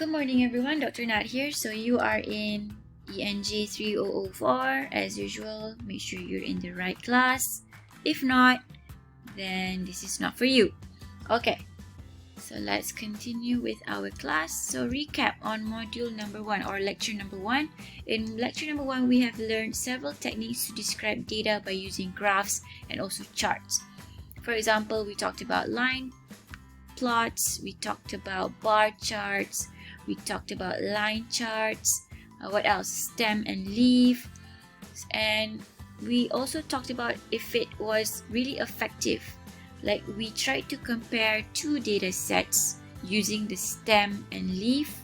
Good morning everyone, Dr. Nat here. So you are in ENG 3004 as usual. Make sure you're in the right class. If not, then this is not for you. Okay, so let's continue with our class. So recap on module number 1 or lecture number 1. In lecture number 1, we have learned several techniques to describe data by using graphs and also charts. For example, we talked about line plots, we talked about bar charts, we talked about line charts, what else? Stem and leaf, and we also talked about if it was really effective. Like we tried to compare two data sets using the stem and leaf,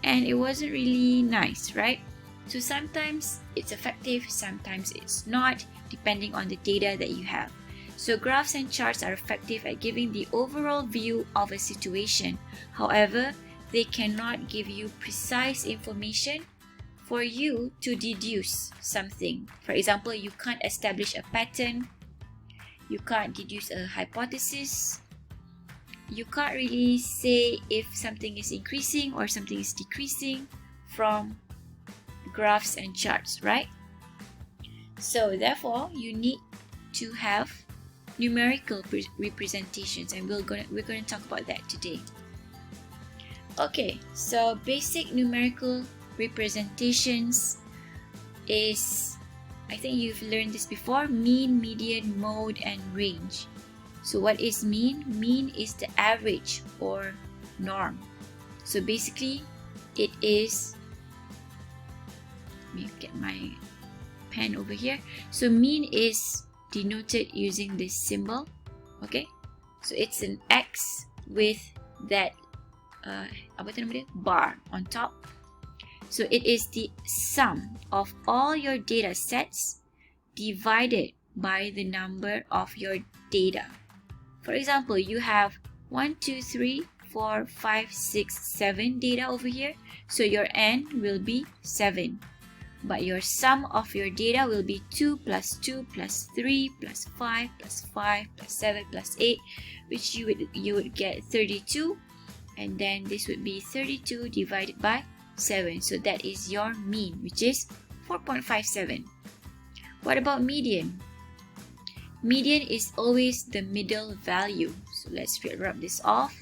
and it wasn't really nice, right? So sometimes it's effective, sometimes it's not, depending on the data that you have. So graphs and charts are effective at giving the overall view of a situation. However, they cannot give you precise information for you to deduce something. For example, you can't establish a pattern, you can't deduce a hypothesis, you can't really say if something is increasing or something is decreasing from graphs and charts, right? So therefore, you need to have numerical representations, and we're going to talk about that today. Okay, so basic numerical representations is, I think you've learned this before, mean, median, mode, and range. So what is mean? Mean is the average or norm. So basically, it is, let me get my pen over here. So mean is denoted using this symbol, okay? So it's an X with that bar on top. So it is the sum of all your data sets divided by the number of your data. For example, you have 1, 2, 3, 4, 5, 6, 7 data over here. So your n will be 7. But your sum of your data will be 2 plus 2 plus 3 plus 5 plus 5 plus 7 plus 8, which you would get 32, and then this would be 32 divided by 7. So that is your mean, which is 4.57. What about median? Median is always the middle value. So let's rub this off.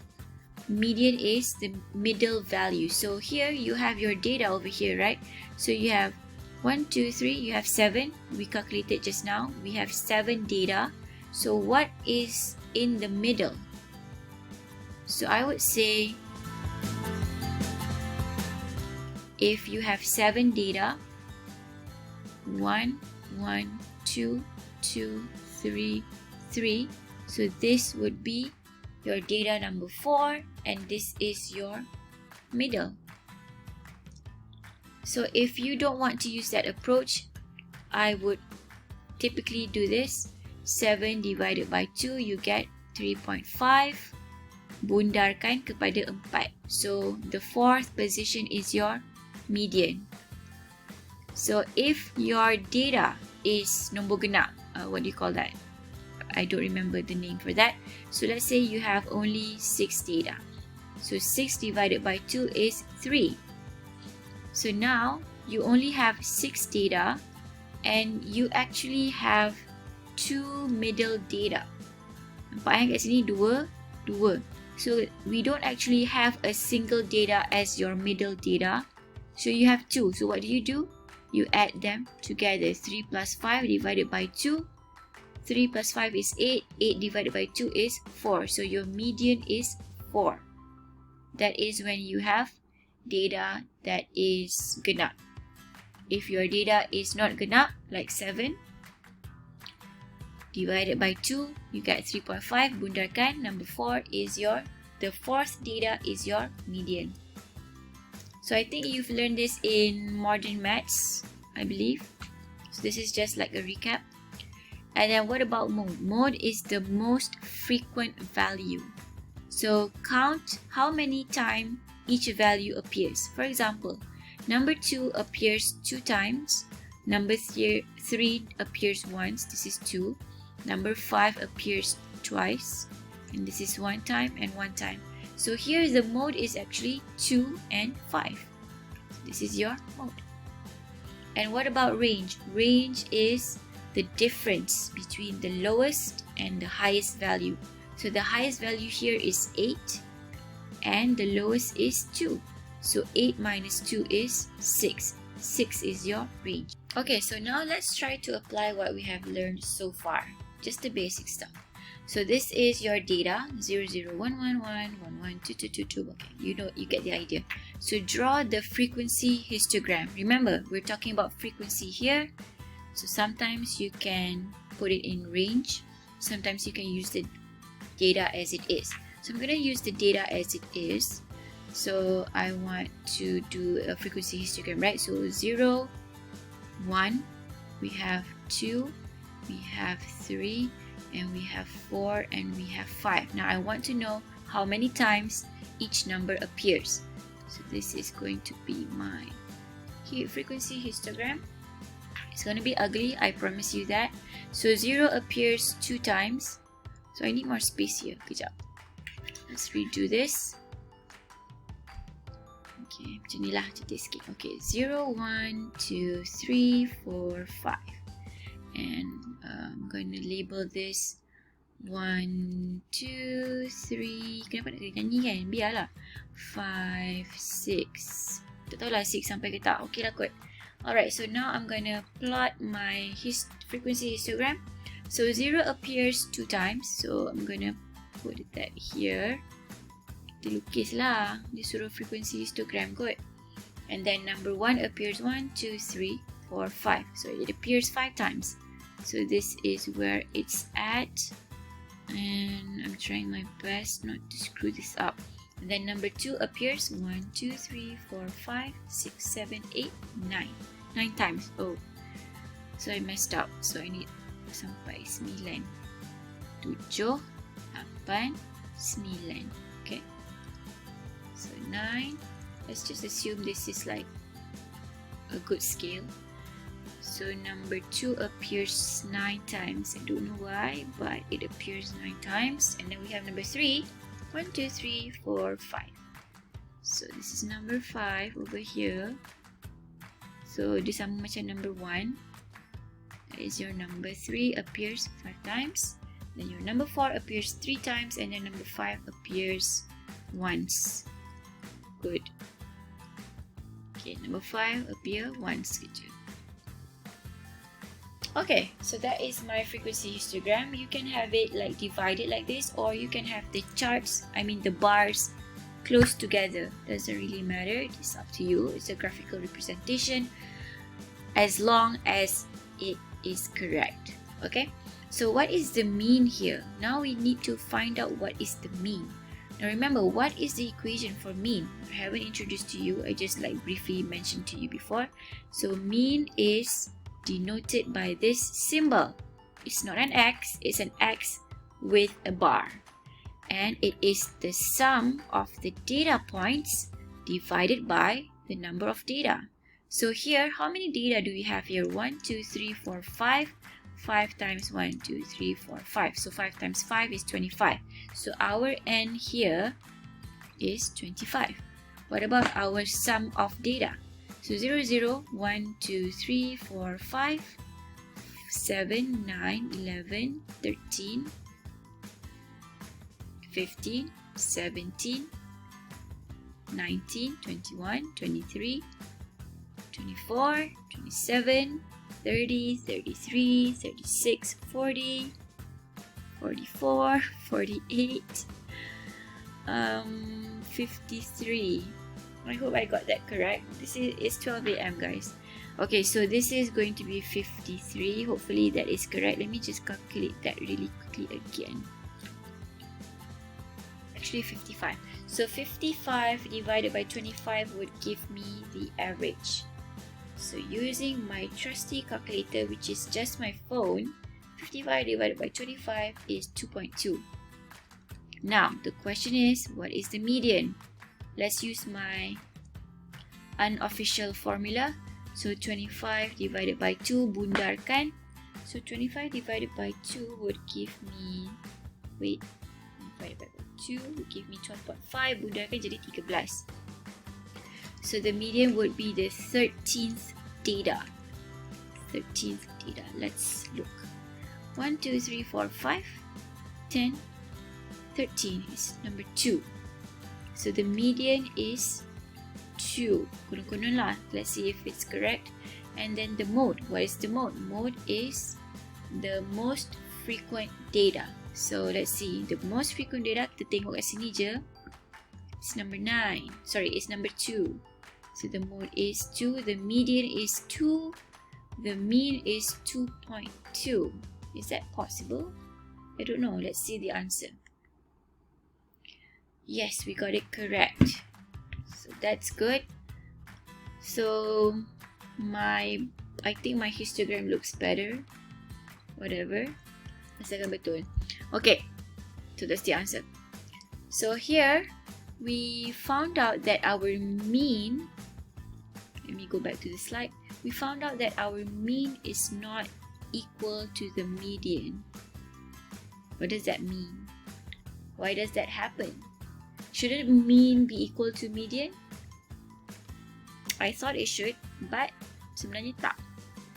Median is the middle value. So here you have your data over here, right? So you have 1, 2, 3, you have 7. We calculated just now. We have 7 data. So what is in the middle? So I would say if you have 7 data, 1, 1, 2, 2, 3, 3. So this would be your data number 4, and this is your middle. So if you don't want to use that approach, I would typically do this. 7 divided by 2, you get 3.5. Bundarkan kepada 4. So the fourth position is your median. So if your data is nombor genap, what do you call that? I don't remember the name for that. So let's say you have only 6 data. So 6 divided by 2 is 3. So now you only have 6 data, and you actually have 2 middle data. Nampak yang kat sini 2. So we don't actually have a single data as your middle data. So you have 2. So what do? You add them together. 3 plus 5 divided by 2. 3 plus 5 is 8. 8 divided by 2 is 4. So your median is 4. That is when you have data that is genap. If your data is not genap, like 7, divided by 2, you get 3.5. Bundarkan, number 4 is the fourth data is your median. So I think you've learned this in modern maths, I believe. So this is just like a recap. And then what about mode? Mode is the most frequent value. So count how many times each value appears. For example, number 2 appears 2 times. Number 3 appears once. This is 2. Number 5 appears twice, and this is 1 time and 1 time. So here the mode is actually 2 and 5. So this is your mode. And what about range? Range is the difference between the lowest and the highest value. So the highest value here is 8 and the lowest is 2. So 8 minus 2 is 6. 6 is your range. Okay, so now let's try to apply what we have learned so far. Just the basic stuff. So this is your data, 00111112222. Okay, you get the idea. So draw the frequency histogram. Remember, we're talking about frequency here. So sometimes you can put it in range. Sometimes you can use the data as it is. So I'm going to use the data as it is. So I want to do a frequency histogram, right? So 0, 1, we have 2, we have 3, and we have 4, and we have 5. Now I want to know how many times each number appears. So this is going to be my frequency histogram. It's going to be ugly, I promise you that. So 0 appears 2 times. So I need more space here. Kejap. Let's redo this. Okay, macam ni lah, cantik sikit. Okay, 0, 1, 2, 3, 4, 5. And I'm going to label this 1, 2, 3. Kenapa nak kena nyanyi kan? Biarlah. 5, 6. Tak tahulah 6 sampai ke tak. Okay lah kot. Alright, so now I'm going to plot my frequency histogram. So 0 appears 2 times. So I'm going to put that here. Kita lukis lah. Dia suruh frequency histogram kot. And then number 1 appears 1, 2, 3, 4, 5. So it appears 5 times. So this is where it's at. And I'm trying my best not to screw this up. And then number 2 appears 1, 2, 3, 4, 5, 6, 7, 8, 9. 9 times. Oh. So I messed up. So I need sampai 9. 7, 8, 9. Okay. So 9. Let's just assume this is like a good scale. So number 2 appears 9 times. I don't know why, but it appears 9 times. And then we have number 3. 1, 2, 3, 4, 5. So this is number 5 over here. So dia sama macam number 1. That is your number 3 appears 5 times. Then your number 4 appears 3 times. And then number 5 appears once. Good. Okay, number 5 appear once. Okay, so that is my frequency histogram. You can have it like divided like this, or you can have the charts, the bars close together. Doesn't really matter. It's up to you. It's a graphical representation as long as it is correct. Okay, so what is the mean here? Now we need to find out what is the mean. Now remember, what is the equation for mean? I haven't introduced to you. I just like briefly mentioned to you before. So mean is denoted by this symbol. It's not an X, it's an X with a bar. And it is the sum of the data points divided by the number of data. So here, how many data do we have here? 1, 2, 3, 4, 5. 5 times 1, 2, 3, 4, 5. So 5 times 5 is 25. So our N here is 25. What about our sum of data? So 0, 0, 1, 2, 3, 4, 5, 7, 9, 11, 13, 15, 17, 19, 21, 23, 24, 27, 30, 33, 36, 40, 44, 48, 53. I hope I got that correct. This is 12 AM guys. Okay, so this is going to be 53. Hopefully that is correct. Let me just calculate that really quickly again. Actually 55. So 55 divided by 25 would give me the average. So using my trusty calculator, which is just my phone, 55 divided by 25 is 2.2. Now the question is, what is the median? Let's use my unofficial formula. So 25 divided by 2, bundarkan. So 25 divided by 2 would give me, divided by 2 would give me 12.5. Bundarkan jadi 13. So the median would be the 13th data. 13th data. Let's look. 1, 2, 3, 4, 5, 10, 13 is number 2. So the median is 2. Konon-konon lah. Let's see if it's correct. And then the mode. What is the mode? Mode is the most frequent data. So let's see. The most frequent data, kita tengok kat sini je. It's number 9. Sorry, it's number 2. So the mode is 2. The median is 2. The mean is 2.2. Is that possible? I don't know. Let's see the answer. Yes, we got it correct. So that's good. So I think my histogram looks better. Whatever. Asalkan betul. Okay. So that's the answer. So here we found out that our mean, let me go back to the slide. We found out that our mean is not equal to the median. What does that mean? Why does that happen? Shouldn't mean be equal to median? I thought it should, but sebenarnya tak.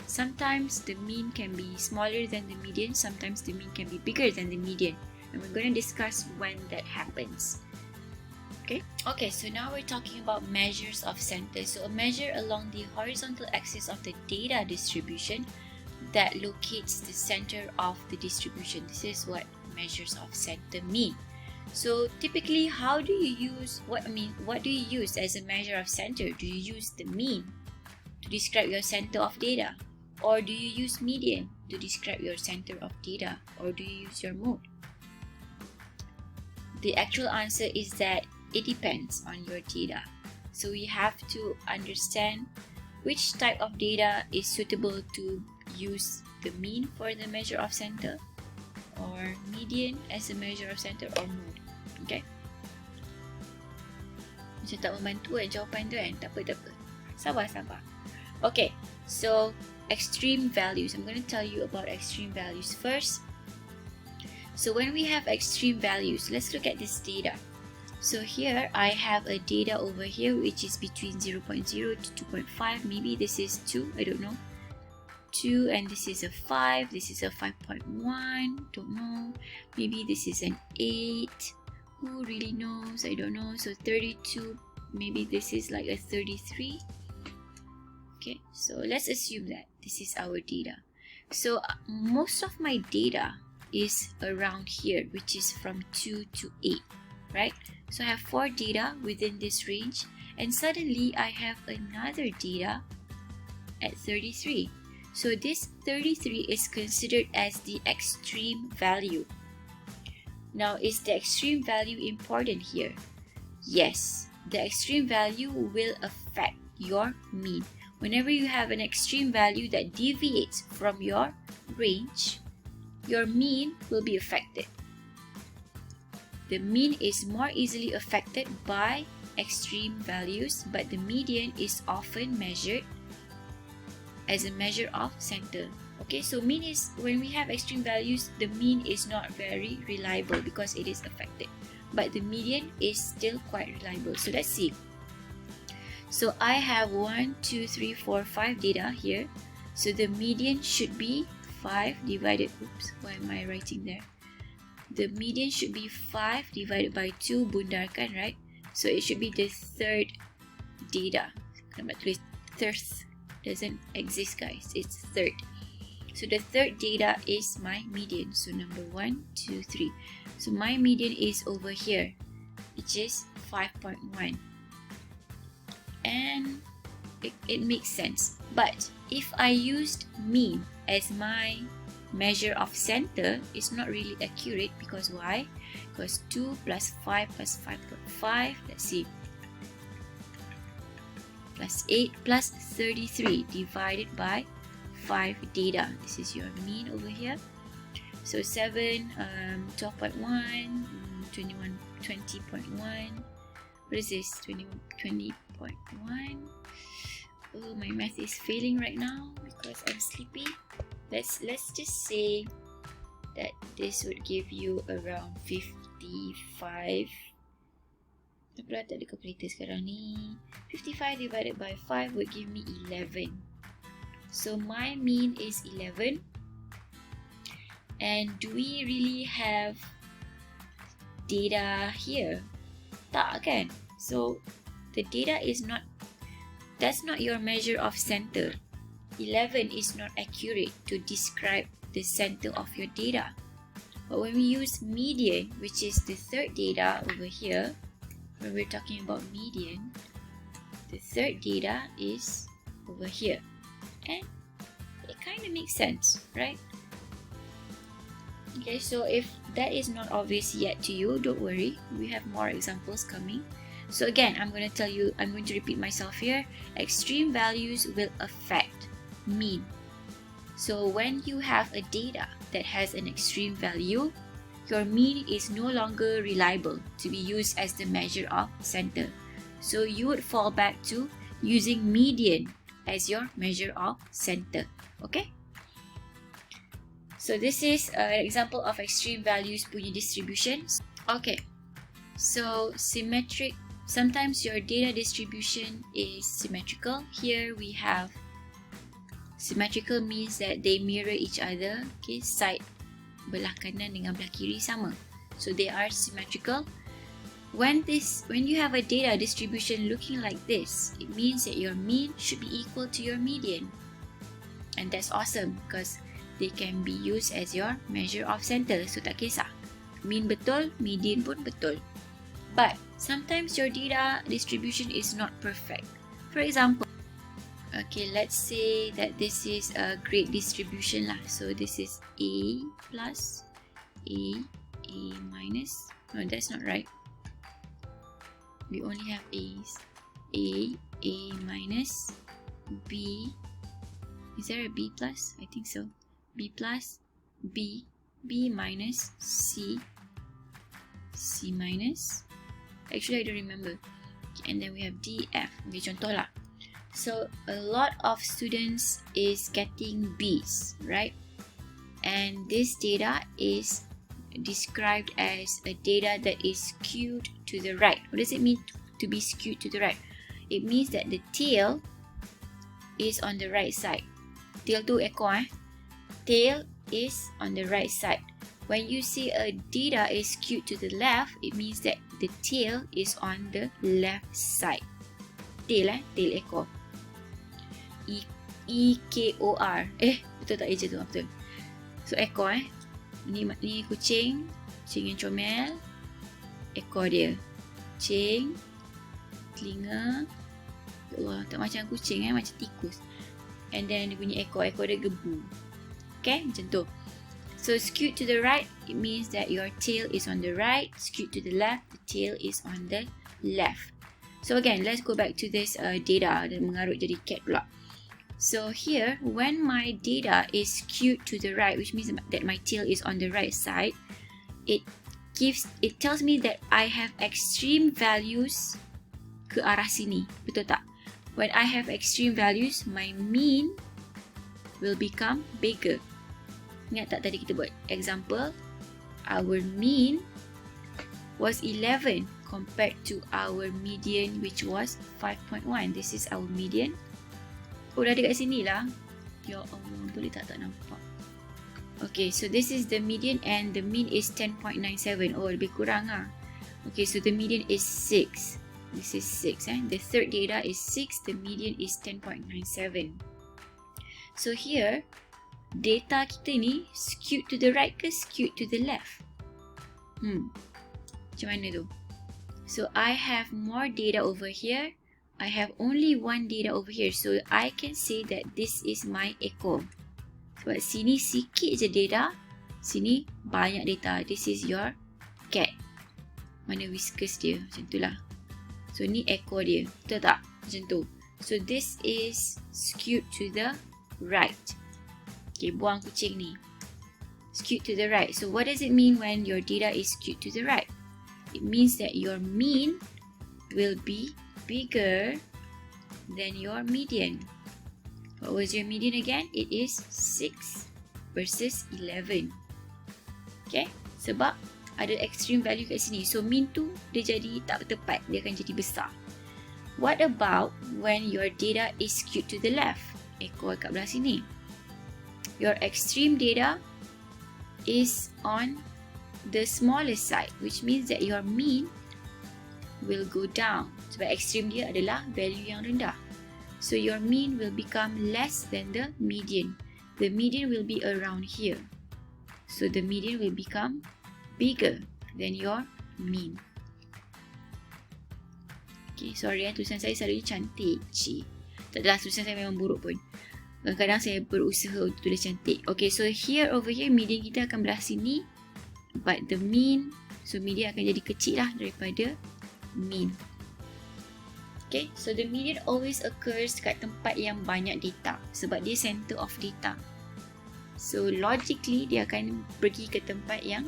Sometimes the mean can be smaller than the median, sometimes the mean can be bigger than the median. And we're going to discuss when that happens. Okay, so now we're talking about measures of center. So a measure along the horizontal axis of the data distribution that locates the center of the distribution. This is what measures of center mean. So typically, how do you use what do you use as a measure of center? Do you use the mean to describe your center of data, or do you use median to describe your center of data, or do you use your mode? The actual answer is that it depends on your data. So we have to understand which type of data is suitable to use the mean for the measure of center, or median as a measure of center, or mode. Okay? Macam tak membantu jawapan tu kan? Tak apa. Sabar. Okay, so extreme values. I'm going to tell you about extreme values first. So when we have extreme values, let's look at this data. So here I have a data over here which is between 0.0 to 2.5. Maybe this is 2, I don't know. 2, and this is a 5, this is a 5.1, don't know. Maybe this is an 8, who really knows? I don't know. So 32, maybe this is like a 33. Okay, so let's assume that this is our data. So most of my data is around here, which is from 2 to 8, right? So I have 4 data within this range, and suddenly I have another data at 33. So this 33 is considered as the extreme value. Now, is the extreme value important here? Yes, the extreme value will affect your mean. Whenever you have an extreme value that deviates from your range, your mean will be affected. The mean is more easily affected by extreme values, but the median is often measured as a measure of center. Okay, so mean is, when we have extreme values, the mean is not very reliable because it is affected, but the median is still quite reliable. So let's see. So I have 1, 2, 3, 4, 5 data here. So the median should be 5 divided, oops, why am I writing there? The median should be 5 divided by 2, bundarkan, right? So it should be the third data. Third doesn't exist, guys. It's third. So the third data is my median. So number 1, 2, 3. So my median is over here, which is 5.1. And it makes sense. But if I used mean as my measure of center, it's not really accurate. Because why? Because 2 plus 5 plus 5.5, let's see, plus 8 plus 33 divided by 5 data. This is your mean over here. So 7, 12.1, 21, 20.1. What is this? 20.1. Oh, my math is failing right now because I'm sleepy. Let's just say that this would give you around 55. Kenapa tak ada calculator sekarang ni? 55 divided by 5 would give me 11. So my mean is 11. And do we really have data here? Tak kan? So the data is not, that's not your measure of center. 11 is not accurate to describe the center of your data. But when we use median, which is the third data over here, when we're talking about median, the third data is over here. And it kind of makes sense, right? Okay, so if that is not obvious yet to you, don't worry. We have more examples coming. So again, I'm going to repeat myself here. Extreme values will affect mean. So when you have a data that has an extreme value, your mean is no longer reliable to be used as the measure of center. So you would fall back to using median as your measure of center. Okay? So this is an example of extreme values punya distributions. Okay. So symmetric, sometimes your data distribution is symmetrical. Here we have symmetrical means that they mirror each other. Okay, side belah kanan dengan belah kiri sama. So they are symmetrical. When you have a data distribution looking like this, it means that your mean should be equal to your median. And that's awesome because they can be used as your measure of center. So tak kisah. Mean betul, median pun betul. But sometimes your data distribution is not perfect. For example, okay, let's say that this is a grade distribution lah. So this is A plus, A minus. No, that's not right. We only have A's. A minus, B. Is there a B plus? I think so. B plus, B minus, C minus. Actually, I don't remember. Okay, and then we have D, F. Okay, contoh lah. So a lot of students is getting B's, right? And this data is described as a data that is skewed to the right. What does it mean to be skewed to the right? It means that the tail is on the right side. Tail tu ekor Tail is on the right side. When you see a data is skewed to the left, it means that the tail is on the left side. Tail tail ekor. E-K-O-R. Betul tak eja tu? Betul. So ekor Ni kucing yang comel. Ekor dia. Kucing. Telinga. Ya Allah, tak macam kucing macam tikus. And then dia punya ekor dia gebu. Okay, macam tu. So skewed to the right, it means that your tail is on the right. Skewed to the left, the tail is on the left. So again, let's go back to this data dan mengarut jadi cat pula. So here, when my data is skewed to the right, which means that my tail is on the right side, it tells me that I have extreme values ke arah sini. Betul tak? When I have extreme values, my mean will become bigger. Ingat tak tadi kita buat example? Our mean was 11 compared to our median, which was 5.1. This is our median. Oh, dah dekat sini lah. Ya Allah, boleh tak nampak. Okay, so this is the median and the mean is 10.97. Oh, lebih kurang lah. Okay, so the median is 6. This is 6. The third data is 6. The median is 10.97. So here, data kita ni skewed to the right ke skewed to the left? Macam mana tu? So I have more data over here. I have only one data over here. So I can say that this is my ekor. Sebab sini sikit je data. Sini banyak data. This is your cat. Mana whiskers dia? Macam tu lah. So ni ekor dia. Betul tak? Macam tu. So this is skewed to the right. Okay, buang kucing ni. Skewed to the right. So what does it mean when your data is skewed to the right? It means that your mean will be bigger than your median. What was your median again? It is 6 versus 11. Okay, sebab ada extreme value kat sini. So mean tu dia jadi tak tepat, dia akan jadi besar. What about when your data is skewed to the left? Ekor kat belah sini. Your extreme data is on the smallest side, which means that your mean will go down. Sebab extreme dia adalah value yang rendah. So your mean will become less than the median. The median will be around here. So the median will become bigger than your mean. Okay, sorry tulisan saya selalu cantik. Tak adalah, tulisan saya memang buruk pun. Kadang-kadang saya berusaha untuk tulis cantik. Okay, so here over here median kita akan belah sini. But the mean, so median akan jadi kecil lah daripada mean. Okay, so the median always occurs kat tempat yang banyak data sebab dia center of data. So logically dia akan pergi ke tempat yang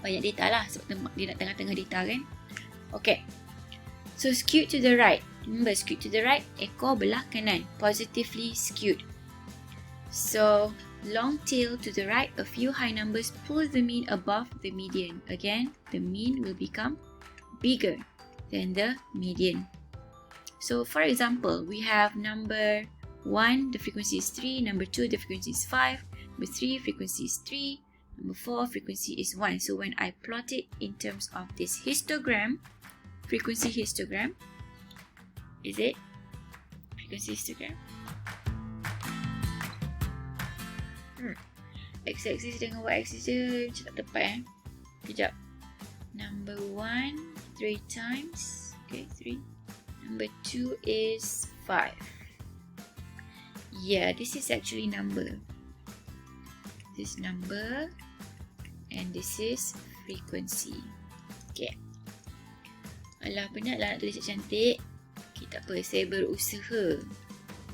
banyak data lah sebab dia nak tengah-tengah data kan. Okay, so skewed to the right. Remember, skewed to the right, ekor belah kanan, positively skewed. So long tail to the right, a few high numbers pull the mean above the median. Again, the mean will become bigger than the median. So for example, we have number 1, the frequency is 3, number 2, the frequency is 5, number 3, frequency is 3, number 4, frequency is 1. So when I plot it in terms of this histogram, frequency histogram, is it? Frequency histogram? X-axis dengan Y-axis dia macam tak tepat Sekejap. Number 1, 3 times. Okay, 3. Number 2 is 5. Yeah, this is actually number. This is number. And this is frequency. Okay. Alah, penat lah nak tulis cantik. Okay, tak apa. Saya berusaha.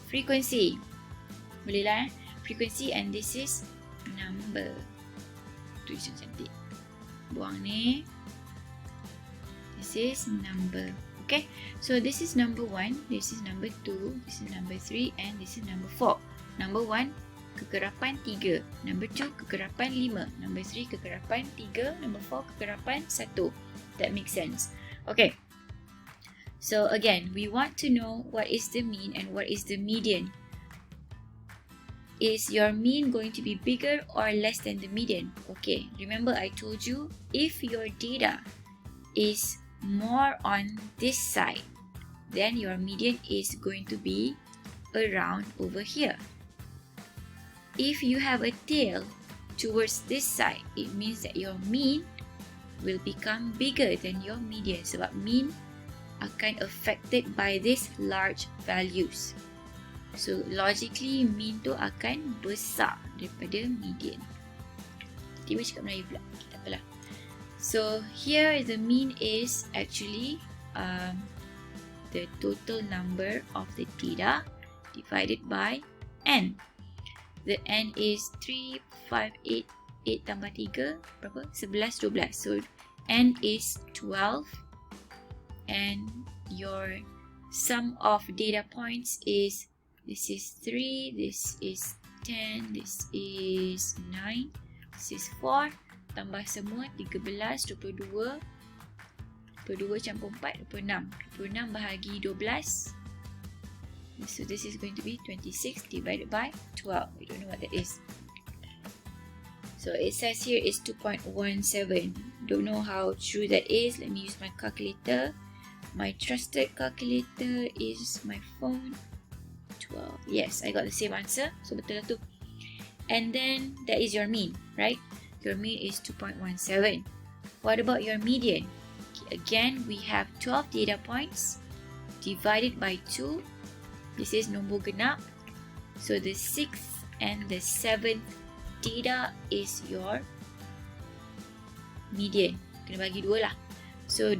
Frequency. Boleh lah frequency, and this is number. Tulis cantik. Buang ni. This is number. Okay. So this is number 1. This is number 2. This is number 3. And this is number 4. Number 1. Kekerapan 3. Number 2. Kekerapan 5. Number 3. Kekerapan 3. Number 4. Kekerapan 1. That makes sense. Okay. So again, we want to know what is the mean and what is the median. Is your mean going to be bigger or less than the median? Okay, remember I told you if your data is more on this side, then your median is going to be around over here. If you have a tail towards this side, it means that your mean will become bigger than your median sebab mean akan affected by these large values. So logically mean tu akan besar daripada median. Tiba cakap Melayu pula. Tak apalah. So here the mean is actually the total number of the data divided by n. The n is 3, 5, 8, 8 tambah 3 berapa? 11, 12. So n is 12 and your sum of data points is, this is 3, this is 10, this is 9, this is 4, tambah semua 13, 22, 22 campur 4, 26, 26 bahagi 12. So this is going to be 26 divided by 12. We don't know what that is. So it says here is 2.17. Don't know how true that is. Let me use my calculator. My trusted calculator is my phone. 12. Yes, I got the same answer. So betul lah tu. And then that is your mean, right? Your mean is 2.17. What about your median? Okay, again, we have 12 data points divided by 2. This is nombor genap. So the 6th and the 7th data is your median. Kena bagi 2 lah. So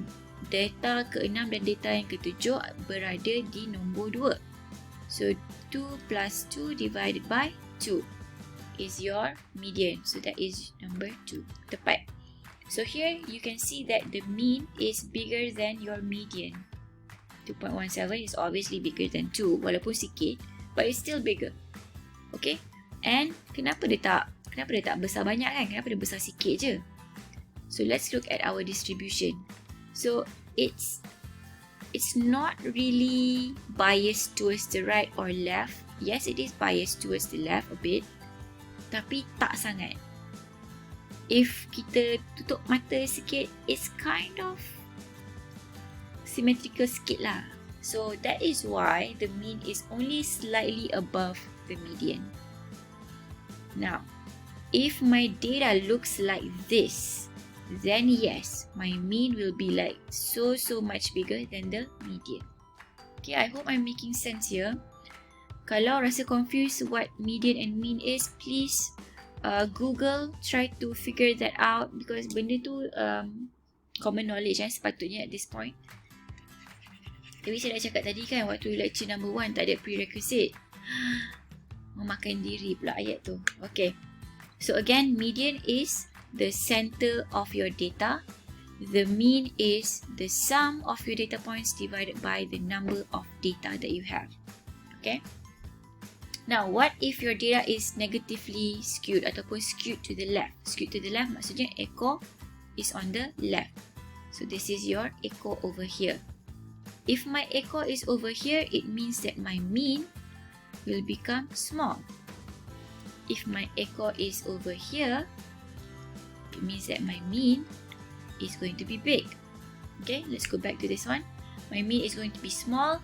data ke-6 dan data yang ke-7 berada di nombor 2. So 2 plus 2 divided by 2 is your median. So that is number 2. Tepat. So here you can see that the mean is bigger than your median. 2.17 is obviously bigger than 2 walaupun sikit, but it's still bigger. Okay? And kenapa dia tak besar banyak kan? Kenapa dia besar sikit je? So let's look at our distribution. So it's not really biased towards the right or left. Yes, it is biased towards the left a bit, tapi tak sangat. If kita tutup mata sikit, it's kind of symmetrical sikit lah. So that is why the mean is only slightly above the median. Now, if my data looks like this, then yes, my mean will be like so much bigger than the median. Okay, I hope I'm making sense here. Kalau rasa confused what median and mean is, please Google, try to figure that out, because benda tu common knowledge sepatutnya at this point. Tapi saya dah cakap tadi kan, waktu lecture number 1 tak ada prerequisite. Memakan diri pula ayat tu. Okay, so again, median is the center of your data. The mean is the sum of your data points divided by the number of data that you have. Okay. Now, what if your data is negatively skewed ataupun skewed to the left? Skewed to the left maksudnya echo is on the left. So this is your echo over here. If my echo is over here, it means that my mean will become small. If my echo is over here, it means that my mean is going to be big. Okay, let's go back to this one. My mean is going to be small.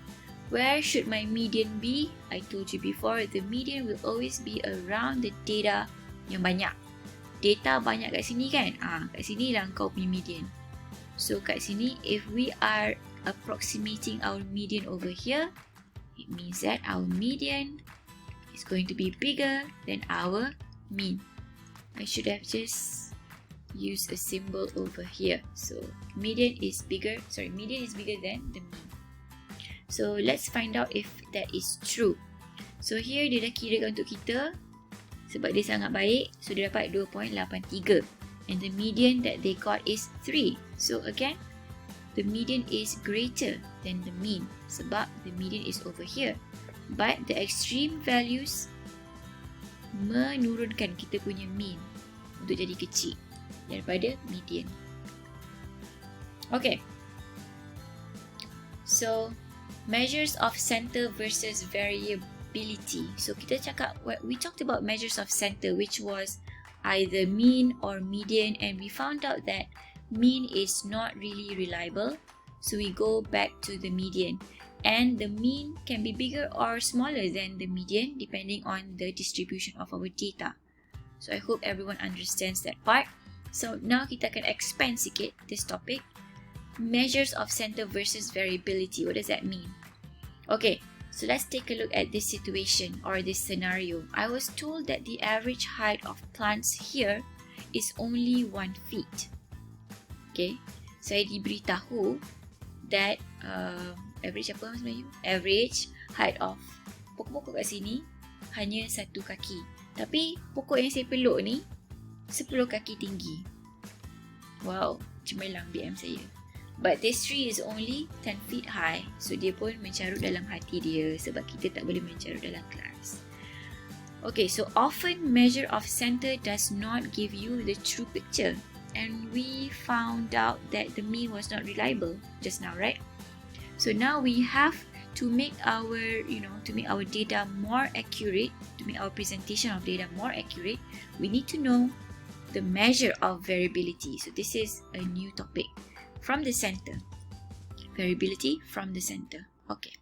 Where should my median be? I told you before, the median will always be around the data yang banyak. Data banyak kat sini kan? Kat sini lah kau punya median. So kat sini, if we are approximating our median over here, it means that our median is going to be bigger than our mean. I should have just used a symbol over here. So median is bigger than the mean. So let's find out if that is true. So here dia dah kira untuk kita, sebab dia sangat baik, so dia dapat 2.83, and the median that they got is 3. So again, the median is greater than the mean sebab the median is over here, but the extreme values menurunkan kita punya mean untuk jadi kecil daripada median. Okay, so measures of center versus variability. So kita cakap, we talked about measures of center, which was either mean or median, and we found out that mean is not really reliable. So we go back to the median, and the mean can be bigger or smaller than the median depending on the distribution of our data. So I hope everyone understands that part. So now kita akan expand sikit this topic. Measures of center versus variability. What does that mean? Okay, so let's take a look at this situation or this scenario. I was told that the average height of plants here is only 1 feet. Okay, saya diberitahu that average apa Mas Melayu? Average height of pokok-pokok kat sini hanya 1 kaki. Tapi pokok yang saya peluk ni 10 kaki tinggi. Wow, cemerlang BM saya. But this tree is only 10 feet high. So dia pun mencarut dalam hati dia sebab kita tak boleh mencarut dalam kelas. Okay, so often measure of center does not give you the true picture. And we found out that the mean was not reliable just now, right? So now we have to make our, to make our data more accurate, to make our presentation of data more accurate, we need to know the measure of variability. So this is a new topic. From the center. Variability from the center. Okay.